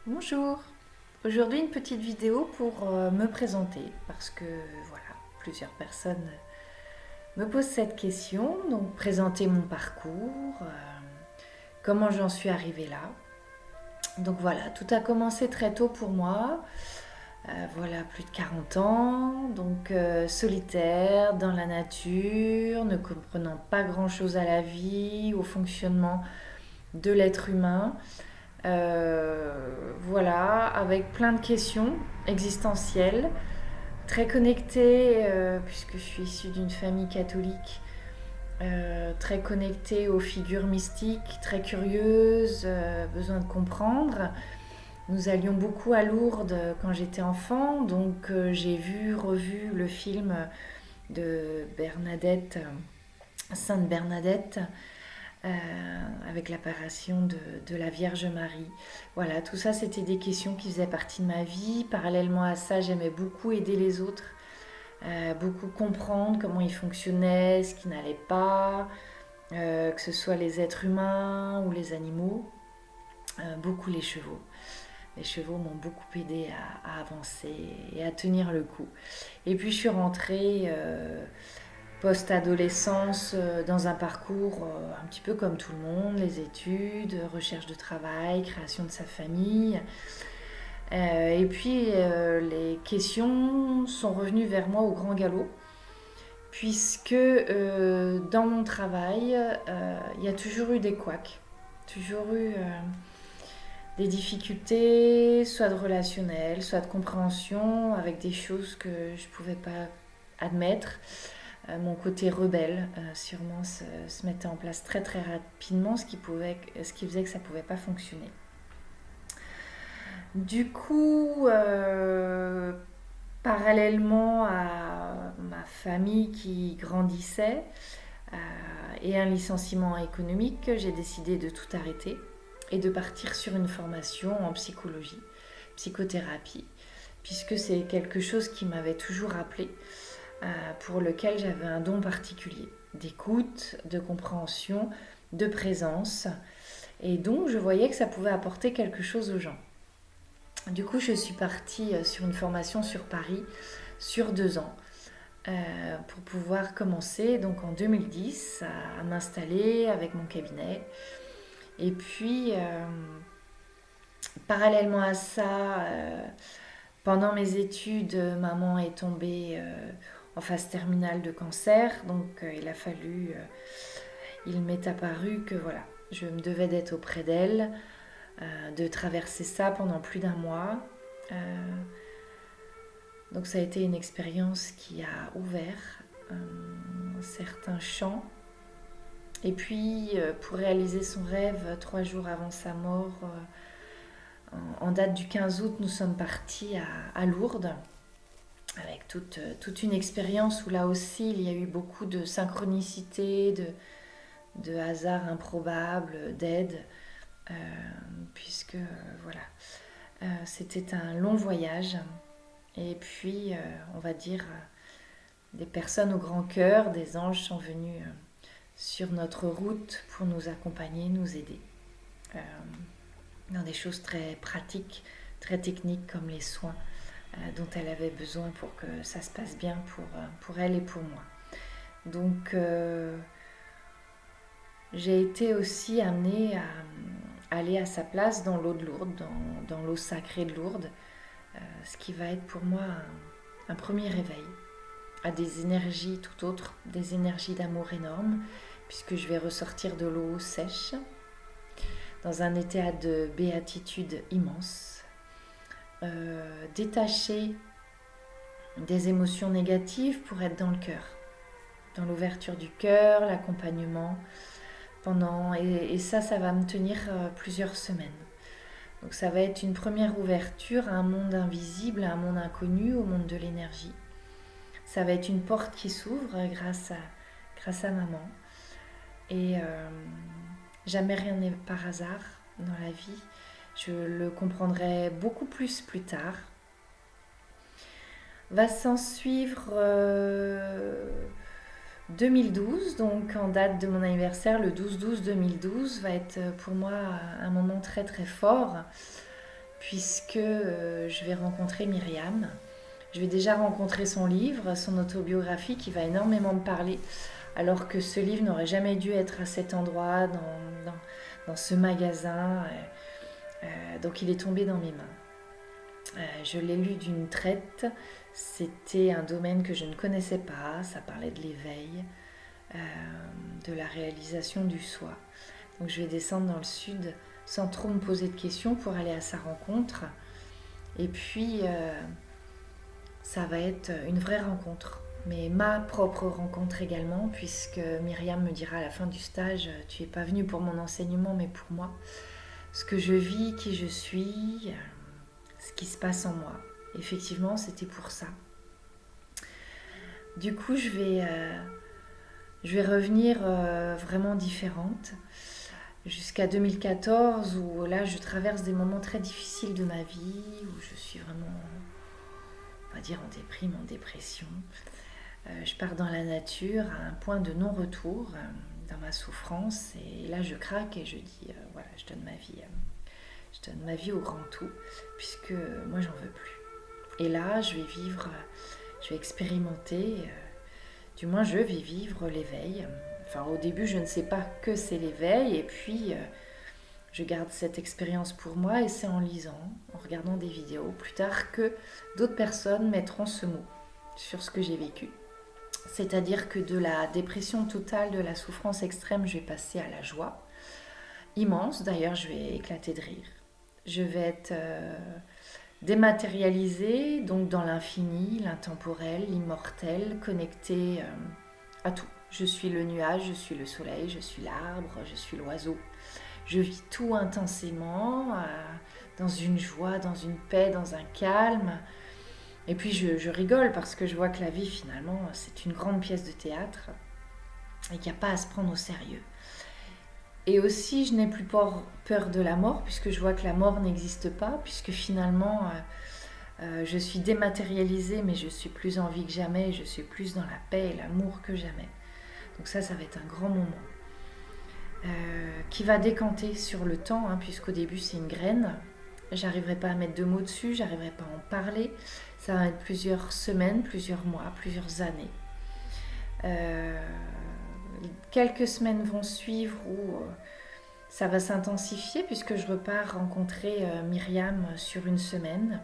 Bonjour, aujourd'hui une petite vidéo pour me présenter parce que voilà, plusieurs personnes me posent cette question, donc présenter mon parcours, comment j'en suis arrivée là. Donc voilà, tout a commencé très tôt pour moi, voilà plus de 40 ans, donc solitaire, dans la nature, ne comprenant pas grand-chose à la vie, au fonctionnement de l'être humain. Voilà, avec plein de questions existentielles, très connectée, puisque je suis issue d'une famille catholique, très connectée aux figures mystiques, très curieuse, besoin de comprendre. Nous allions beaucoup à Lourdes quand j'étais enfant, donc j'ai vu, revu le film de Bernadette, Sainte Bernadette, avec l'apparition de la Vierge Marie. Voilà, tout ça, c'était des questions qui faisaient partie de ma vie. Parallèlement à ça, j'aimais beaucoup aider les autres, beaucoup comprendre comment ils fonctionnaient, ce qui n'allait pas, que ce soit les êtres humains ou les animaux, beaucoup les chevaux. Les chevaux m'ont beaucoup aidé à avancer et à tenir le coup. Et puis je suis rentrée post-adolescence dans un parcours un petit peu comme tout le monde, les études, recherche de travail, création de sa famille. Et puis les questions sont revenues vers moi au grand galop, puisque dans mon travail, il y a toujours eu des couacs, toujours eu des difficultés, soit de relationnel, soit de compréhension, avec des choses que je ne pouvais pas admettre. Mon côté rebelle sûrement se mettait en place très très rapidement, ce qui faisait que ça ne pouvait pas fonctionner. Du coup, parallèlement à ma famille qui grandissait euh, et un licenciement économique, j'ai décidé de tout arrêter et de partir sur une formation en psychologie, psychothérapie, puisque c'est quelque chose qui m'avait toujours appelé, pour lequel j'avais un don particulier, d'écoute, de compréhension, de présence. Et donc, je voyais que ça pouvait apporter quelque chose aux gens. Du coup, je suis partie sur une formation sur Paris sur 2 ans pour pouvoir commencer donc en 2010 à m'installer avec mon cabinet. Et puis, parallèlement à ça, pendant mes études, maman est tombée en phase terminale de cancer, donc il m'est apparu que voilà, je me devais d'être auprès d'elle, de traverser ça pendant plus d'un mois. Euh, donc ça a été une expérience qui a ouvert certains champs. Et puis, pour réaliser son rêve, 3 jours avant sa mort, en date du 15 août, nous sommes partis à Lourdes, avec toute une expérience où là aussi, il y a eu beaucoup de synchronicité, de hasard improbable, d'aide, euh, puisque voilà, c'était un long voyage. Et puis, on va dire, des personnes au grand cœur, des anges sont venus sur notre route pour nous accompagner, nous aider. Euh, dans des choses très pratiques, très techniques comme les soins dont elle avait besoin pour que ça se passe bien pour elle et pour moi. Donc j'ai été aussi amenée à aller à sa place dans l'eau de Lourdes, dans l'eau sacrée de Lourdes, ce qui va être pour moi un premier réveil à des énergies tout autres, des énergies d'amour énormes, puisque je vais ressortir de l'eau sèche, dans un état de béatitude immense, détaché des émotions négatives pour être dans le cœur, dans l'ouverture du cœur, l'accompagnement et ça va me tenir plusieurs semaines. Donc ça va être une première ouverture à un monde invisible, à un monde inconnu, au monde de l'énergie. Ça va être une porte qui s'ouvre grâce à maman. Et jamais rien n'est par hasard dans la vie. Je le comprendrai beaucoup plus tard. Va s'en suivre 2012, donc en date de mon anniversaire, le 12-12-2012, va être pour moi un moment très très fort, puisque je vais rencontrer Myriam. Je vais déjà rencontrer son livre, son autobiographie qui va énormément me parler, alors que ce livre n'aurait jamais dû être à cet endroit, dans ce magasin. Donc il est tombé dans mes mains. Je l'ai lu d'une traite. C'était un domaine que je ne connaissais pas. Ça parlait de l'éveil, de la réalisation du soi. Donc je vais descendre dans le sud sans trop me poser de questions pour aller à sa rencontre. Et puis, ça va être une vraie rencontre. Mais ma propre rencontre également, puisque Myriam me dira à la fin du stage, tu n'es pas venue pour mon enseignement, mais pour moi. Ce que je vis, qui je suis, ce qui se passe en moi. Effectivement, c'était pour ça. Du coup, je vais revenir vraiment différente jusqu'à 2014 où là, je traverse des moments très difficiles de ma vie, où je suis vraiment, on va dire, en déprime, en dépression. Je pars dans la nature à un point de non-retour dans ma souffrance et là, je craque et je dis, voilà, je donne ma vie au grand tout puisque moi, j'en veux plus. Et là, je vais expérimenter, du moins je vais vivre l'éveil. Enfin, au début, je ne sais pas que c'est l'éveil et puis je garde cette expérience pour moi et c'est en lisant, en regardant des vidéos plus tard que d'autres personnes mettront ce mot sur ce que j'ai vécu. C'est-à-dire que de la dépression totale, de la souffrance extrême, je vais passer à la joie immense. D'ailleurs, je vais éclater de rire. Je vais être dématérialisée, donc dans l'infini, l'intemporel, l'immortel, connectée à tout. Je suis le nuage, je suis le soleil, je suis l'arbre, je suis l'oiseau. Je vis tout intensément, dans une joie, dans une paix, dans un calme. Et puis je rigole parce que je vois que la vie finalement c'est une grande pièce de théâtre et qu'il n'y a pas à se prendre au sérieux. Et aussi je n'ai plus peur de la mort puisque je vois que la mort n'existe pas, puisque finalement je suis dématérialisée mais je suis plus en vie que jamais, je suis plus dans la paix et l'amour que jamais. Donc ça va être un grand moment qui va décanter sur le temps, puisqu'au début c'est une graine. J'arriverai pas à mettre de mots dessus, j'arriverai pas à en parler. Ça va être plusieurs semaines, plusieurs mois, plusieurs années. Quelques semaines vont suivre où ça va s'intensifier puisque je repars rencontrer Myriam sur une semaine.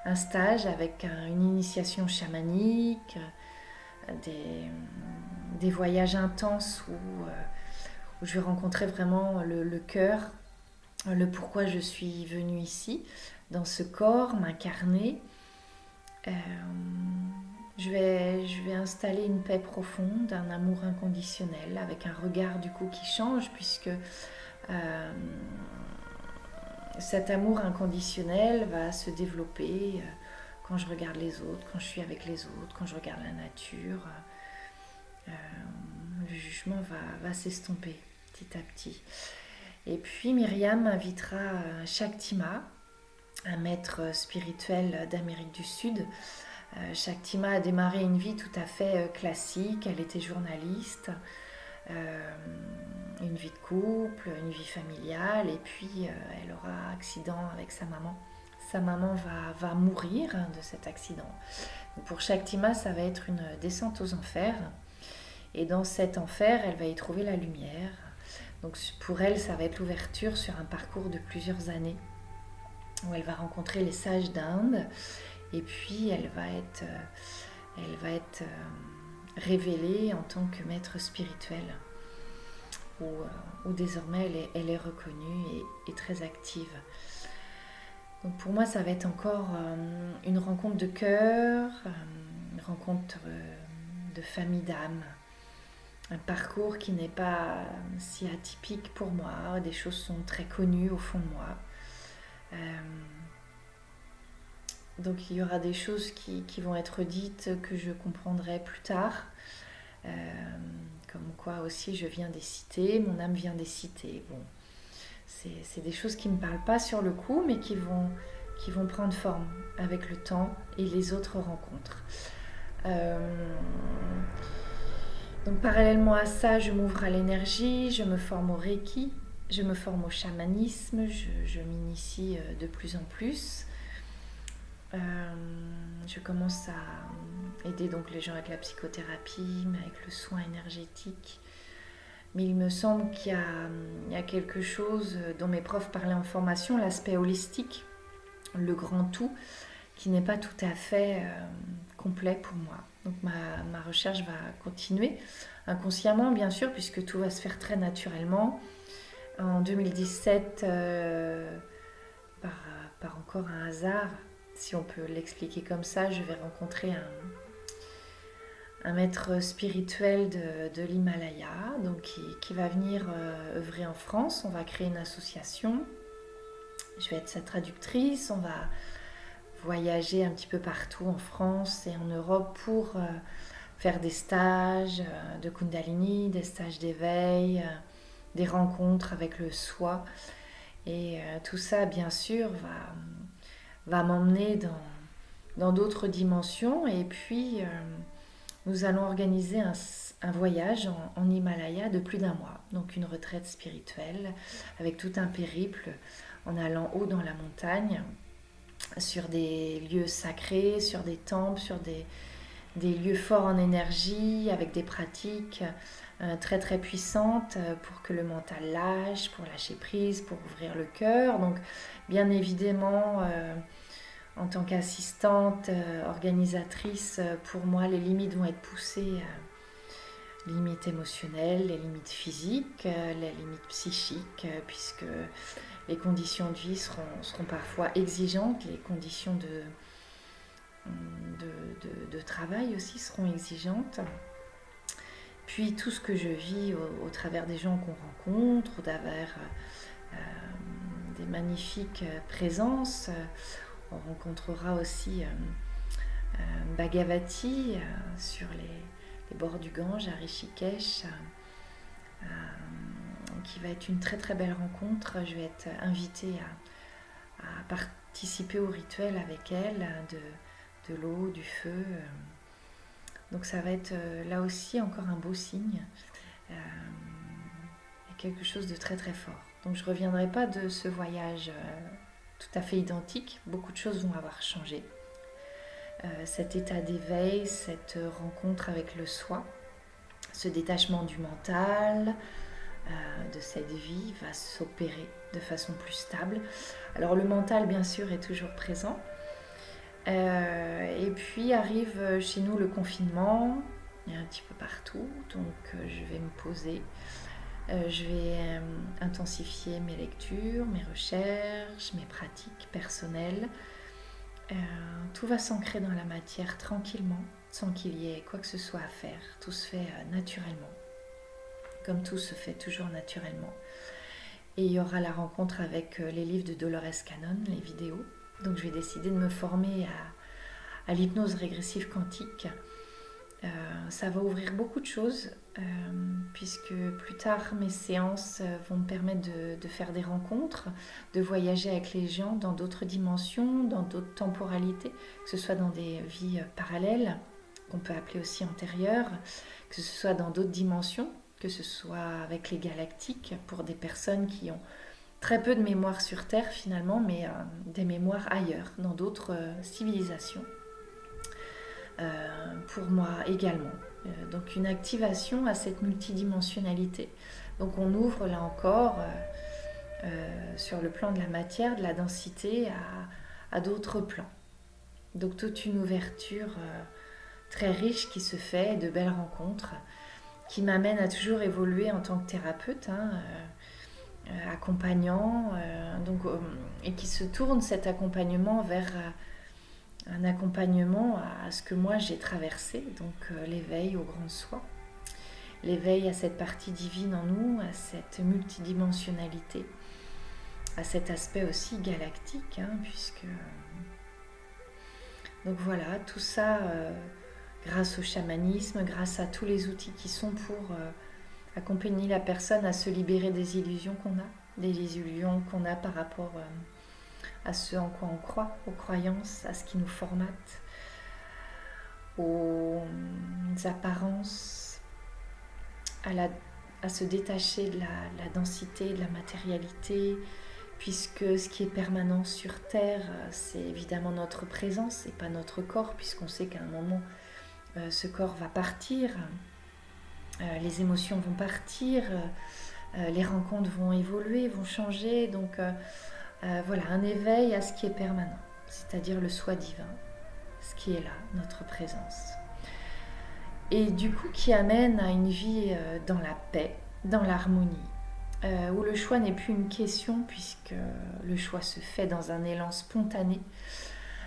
Un stage avec une initiation chamanique, des voyages intenses où je vais rencontrer vraiment le cœur, le pourquoi je suis venue ici, dans ce corps, m'incarner. Je vais installer une paix profonde, un amour inconditionnel, avec un regard du coup qui change, puisque cet amour inconditionnel va se développer quand je regarde les autres, quand je suis avec les autres, quand je regarde la nature. Le jugement va s'estomper petit à petit. Et puis Myriam m'invitera Shaktima, un maître spirituel d'Amérique du Sud. Shaktima a démarré une vie tout à fait classique. Elle était journaliste, une vie de couple, une vie familiale, et puis elle aura un accident avec sa maman. Sa maman va mourir de cet accident. Donc pour Shaktima, ça va être une descente aux enfers. Et dans cet enfer, elle va y trouver la lumière. Donc pour elle, ça va être l'ouverture sur un parcours de plusieurs années où elle va rencontrer les sages d'Inde et puis elle va être révélée en tant que maître spirituel où désormais elle est reconnue et très active. Donc pour moi, ça va être encore une rencontre de cœur, une rencontre de famille d'âme. Un parcours qui n'est pas si atypique pour moi. Des choses sont très connues au fond de moi. Donc il y aura des choses qui vont être dites que je comprendrai plus tard. Comme quoi aussi je viens des cités, mon âme vient des cités. Bon, c'est des choses qui ne me parlent pas sur le coup, mais qui vont prendre forme avec le temps et les autres rencontres. Donc parallèlement à ça, je m'ouvre à l'énergie, je me forme au Reiki, Je me forme au chamanisme, je m'initie de plus en plus. Je commence à aider donc les gens avec la psychothérapie, mais avec le soin énergétique. Mais il me semble qu'il y a quelque chose dont mes profs parlaient en formation, l'aspect holistique, le grand tout, qui n'est pas tout à fait complet pour moi. Donc ma recherche va continuer, inconsciemment bien sûr, puisque tout va se faire très naturellement. En 2017, par encore un hasard, si on peut l'expliquer comme ça, je vais rencontrer un maître spirituel de l'Himalaya, donc qui va venir œuvrer en France. On va créer une association. Je vais être sa traductrice. On va voyager un petit peu partout en France et en Europe pour faire des stages de Kundalini, des stages d'éveil, des rencontres avec le soi. Et tout ça, bien sûr, va m'emmener dans d'autres dimensions. Et puis, nous allons organiser un voyage en Himalaya de plus d'1 mois. Donc une retraite spirituelle avec tout un périple en allant haut dans la montagne, sur des lieux sacrés, sur des temples, sur des lieux forts en énergie, avec des pratiques très très puissantes pour que le mental lâche, pour lâcher prise, pour ouvrir le cœur. Donc bien évidemment, en tant qu'assistante, organisatrice, pour moi les limites vont être poussées, les limites émotionnelles, les limites physiques, les limites psychiques, puisque les conditions de vie seront parfois exigeantes, les conditions de travail aussi seront exigeantes. Puis tout ce que je vis au travers des gens qu'on rencontre, au travers des magnifiques présences. On rencontrera aussi Bhagavati sur les bords du Gange à Rishikesh, qui va être une très très belle rencontre. Je vais être invitée à participer au rituel avec elle, de l'eau, du feu. Donc ça va être là aussi encore un beau signe et quelque chose de très très fort. Donc je ne reviendrai pas de ce voyage tout à fait identique. Beaucoup de choses vont avoir changé. Cet état d'éveil, cette rencontre avec le soi, ce détachement du mental, de cette vie va s'opérer de façon plus stable. Alors le mental bien sûr est toujours présent. Et puis arrive chez nous le confinement, il y a un petit peu partout, donc je vais me poser, je vais intensifier mes lectures, mes recherches, mes pratiques personnelles. Tout va s'ancrer dans la matière tranquillement, sans qu'il y ait quoi que ce soit à faire. Tout se fait naturellement, comme tout se fait toujours naturellement. Et il y aura la rencontre avec les livres de Dolores Cannon, les vidéos. Donc je vais décider de me former à l'hypnose régressive quantique. Ça va ouvrir beaucoup de choses, puisque plus tard mes séances vont me permettre de faire des rencontres, de voyager avec les gens dans d'autres dimensions, dans d'autres temporalités, que ce soit dans des vies parallèles, qu'on peut appeler aussi antérieures, que ce soit dans d'autres dimensions, que ce soit avec les galactiques, pour des personnes qui ont très peu de mémoire sur Terre finalement, mais des mémoires ailleurs, dans d'autres civilisations. Pour moi également. Donc une activation à cette multidimensionnalité. Donc on ouvre là encore sur le plan de la matière, de la densité à d'autres plans. Donc toute une ouverture très riche qui se fait, de belles rencontres, qui m'amène à toujours évoluer en tant que thérapeute, accompagnant, et qui se tourne cet accompagnement vers un accompagnement à ce que moi j'ai traversé, donc l'éveil au grand soi, l'éveil à cette partie divine en nous, à cette multidimensionnalité, à cet aspect aussi galactique, puisque... Donc voilà, tout ça grâce au chamanisme, grâce à tous les outils qui sont pour accompagner la personne à se libérer des illusions qu'on a, des illusions qu'on a par rapport à ce en quoi on croit, aux croyances, à ce qui nous formate, aux apparences, à à se détacher de la densité, de la matérialité, puisque ce qui est permanent sur Terre, c'est évidemment notre présence et pas notre corps, puisqu'on sait qu'à un moment, ce corps va partir, les émotions vont partir, les rencontres vont évoluer, vont changer. Donc voilà, un éveil à ce qui est permanent, c'est-à-dire le soi divin, ce qui est là, notre présence. Et du coup, qui amène à une vie dans la paix, dans l'harmonie, où le choix n'est plus une question, puisque le choix se fait dans un élan spontané,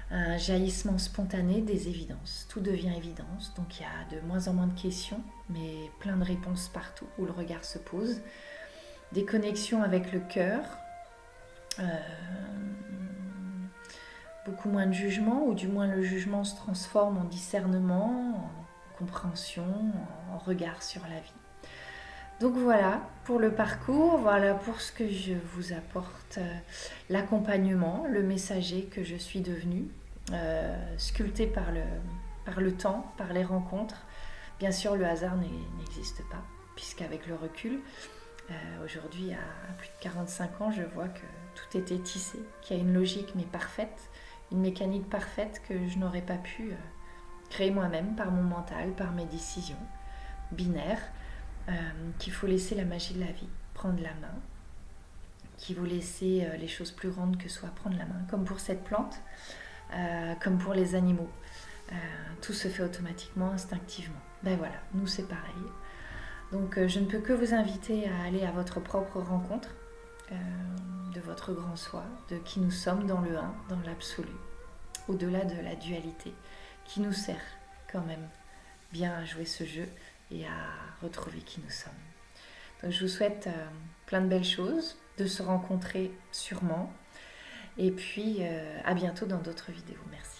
un jaillissement spontané des évidences. Tout devient évidence, donc il y a de moins en moins de questions, mais plein de réponses partout où le regard se pose. Des connexions avec le cœur, beaucoup moins de jugement, ou du moins le jugement se transforme en discernement, en compréhension, en regard sur la vie. Donc voilà pour le parcours, voilà pour ce que je vous apporte, l'accompagnement, le messager que je suis devenue, sculpté par le temps, par les rencontres. Bien sûr, le hasard n'existe pas, puisqu'avec le recul, aujourd'hui, à plus de 45 ans, je vois que tout était tissé, qu'il y a une logique mais parfaite, une mécanique parfaite que je n'aurais pas pu créer moi-même par mon mental, par mes décisions binaires. Qu'il faut laisser la magie de la vie prendre la main, qu'il faut laisser les choses plus grandes que soi prendre la main, comme pour cette plante, comme pour les animaux. Tout se fait automatiquement, instinctivement. Ben voilà, nous c'est pareil. Donc je ne peux que vous inviter à aller à votre propre rencontre de votre grand soi, de qui nous sommes dans le un, dans l'absolu, au-delà de la dualité, qui nous sert quand même bien à jouer ce jeu et à retrouver qui nous sommes. Donc je vous souhaite plein de belles choses, de se rencontrer sûrement, et puis à bientôt dans d'autres vidéos. Merci.